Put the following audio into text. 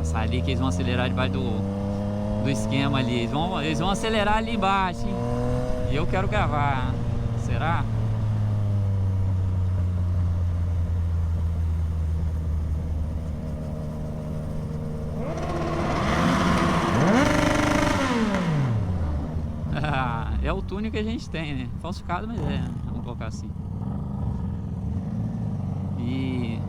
Passar ali que eles vão acelerar debaixo do esquema ali. Eles vão acelerar ali embaixo, hein? E eu quero gravar. Será? É o túnel que a gente tem, né? Falsificado, mas vamos colocar assim. E